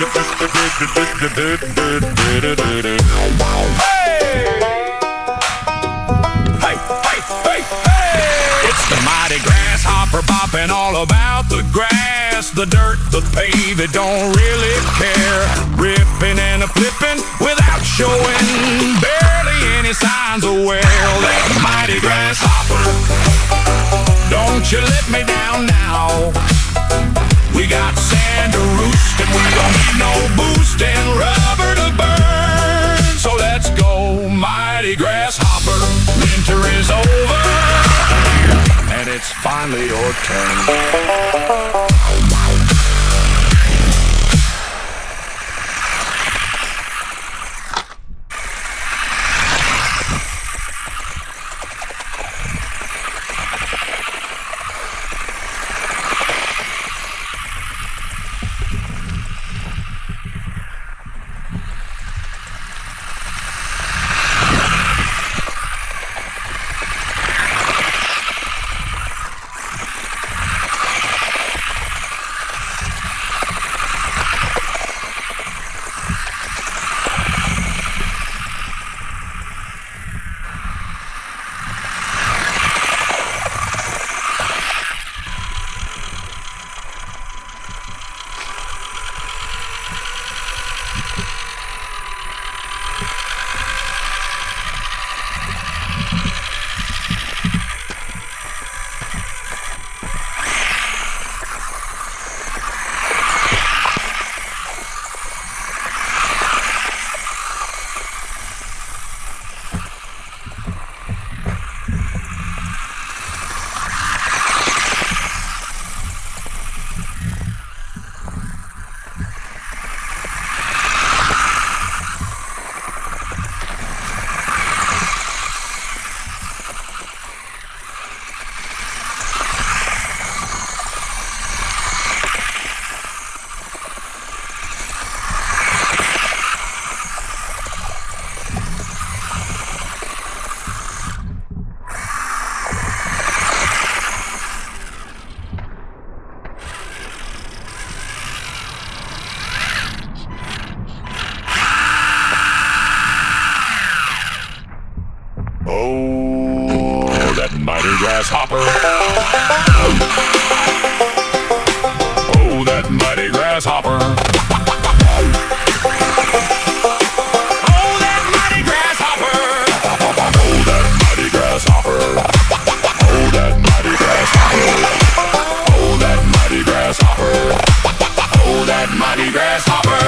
It's the mighty grasshopper bopping all about the grass, the dirt, the pavement, don't really care. Ripping and a-flipping without showing barely any signs of wear. That mighty grasshopper, don't you let me down now. We got sand to roost and we don't need no boost and rubber to burn. So let's go, mighty grasshopper. Winter is over and it's finally your turn. Oh, that mighty grasshopper. Oh, that mighty grasshopper. Oh, that mighty grasshopper. Oh, that mighty grasshopper. Oh, that mighty grasshopper. Oh, that mighty grasshopper.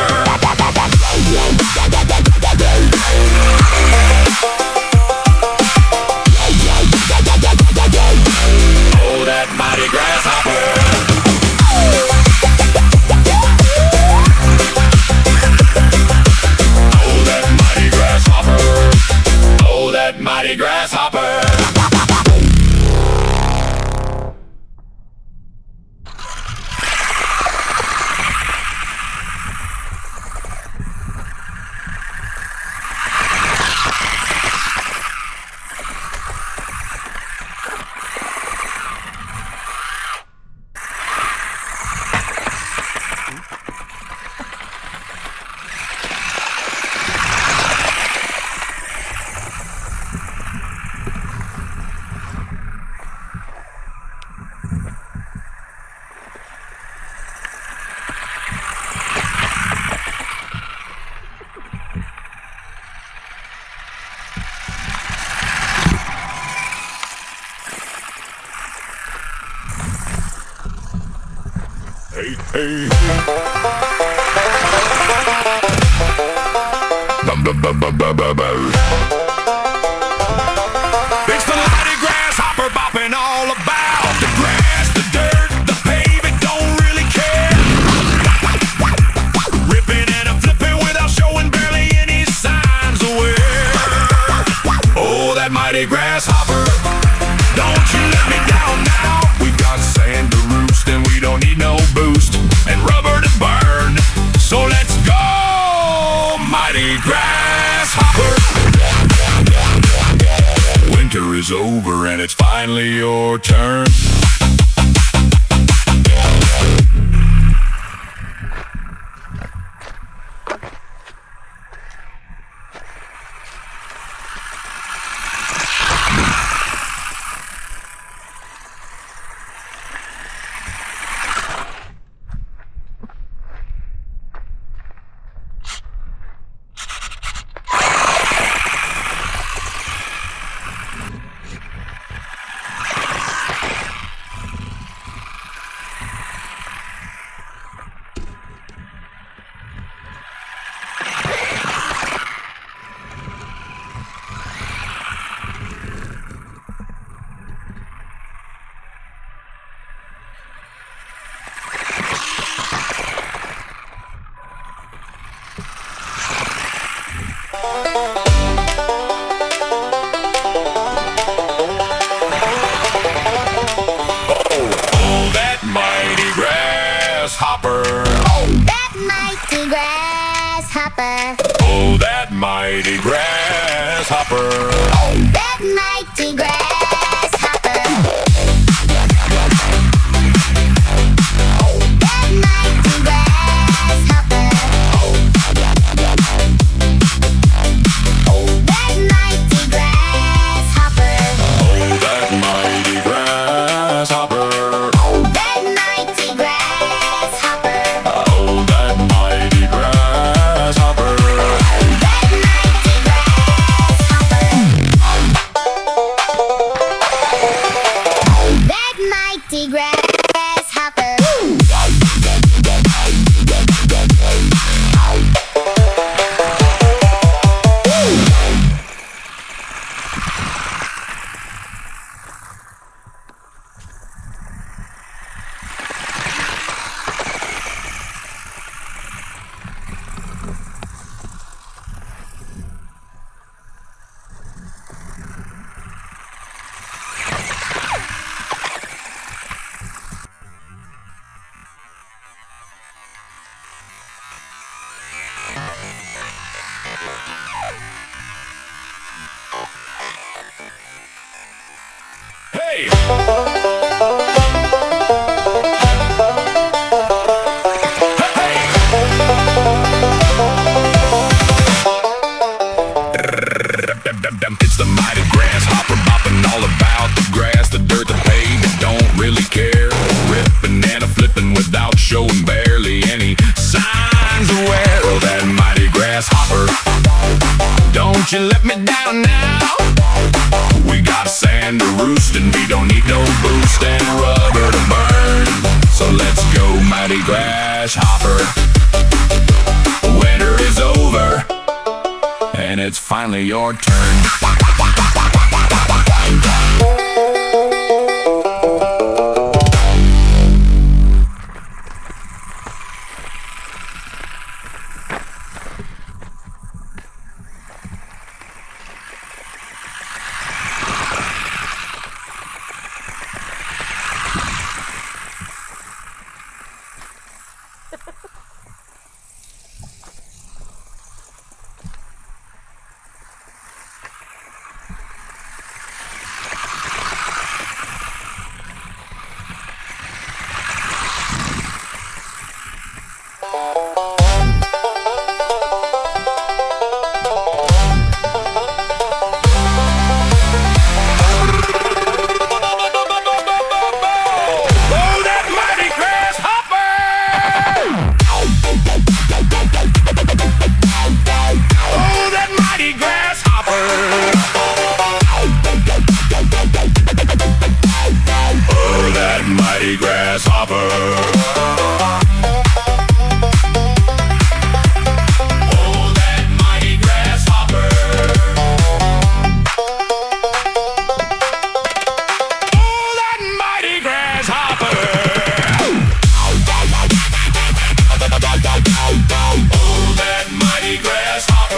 Oh, that mighty grasshopper. Mighty grasshopper. Hey, hey. It's the mighty grasshopper bopping all about the grass, the dirt, the pavement, don't really care. Ripping and a-flipping without showing barely any signs of wear. Oh, that mighty grasshopper, don't you let me down now. We've got sand to roost and we don't need no boost and rubber to burn. So let's go, mighty grasshopper. Winter is over and it's finally your turn. mighty grasshopper. That mighty grasshopper. Oh, that mighty grasshopper. That mighty grasshopper. That mighty grasshopper. That mighty grasshopper. Oh, that mighty grasshopper. That mighty grasshopper. Oh, that mighty grasshopper. That mighty grasshopper. That mighty grasshopper. Hey! It's the mighty grasshopper bopping all about the grass, the dirt, the pavement, don't really care. Ripping and a-flipping without showing barely any signs of wear. Oh, that mighty grasshopper, don't you let me down now. We got sand to roost and we don't need no boost and rubber to burn. So let's go, mighty grasshopper. Winter is over and it's finally your turn. Mighty grasshopper. Oh, that mighty grasshopper.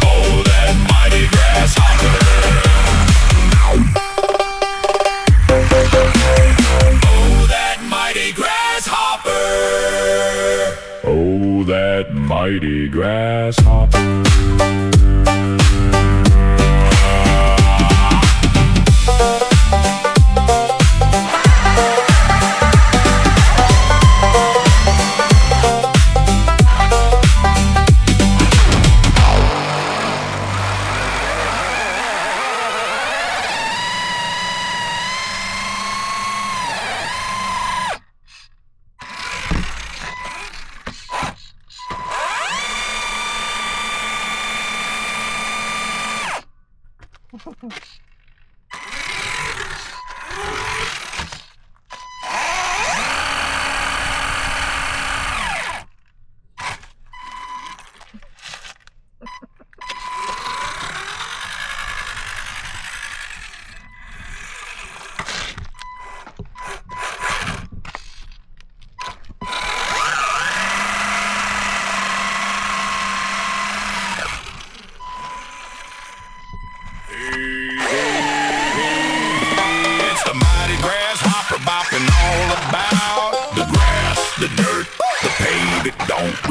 Oh, that mighty grasshopper. Oh, that mighty grasshopper. Oh, that mighty grasshopper.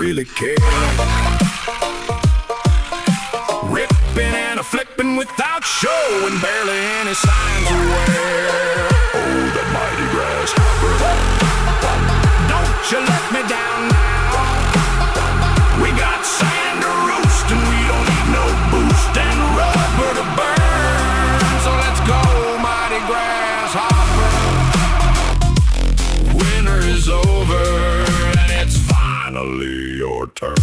really care. Ripping and a-flipping without showing barely any signs of wear. Oh, the mighty grasshopper. Don't you let me down now. We got sand to roast and we don't need no boost and rubber to burn. So let's go, mighty grasshopper. Winter is over and it's finally your turn.